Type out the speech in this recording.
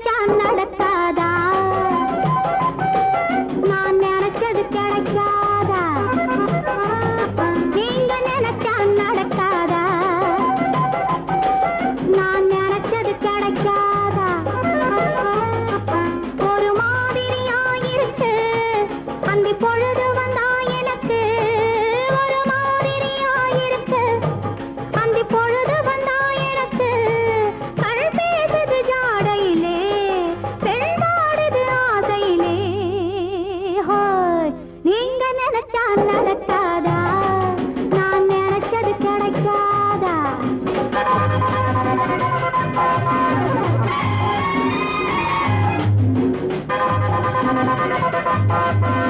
நினைச்சா நடக்காதா நான் நினைச்சது கிடைக்காதா நீங்க நினைச்சா நடக்காதா நான் நினைச்சது கிடைக்காதா ஒரு மாதிரியா இருக்கு அந்தி பொழுது வந்தா எனக்கு ஒரு மாதிரியா இருக்கு அந்தி பொழுது வந்தா எனக்கு கண் பேசுது ஜாடையிலே பெண்பாடுது ஆசையிலே ஹோய் நீங்க நினைச்சா நடக்காதா நான் நினைச்சது கிடைக்காதா Thank you.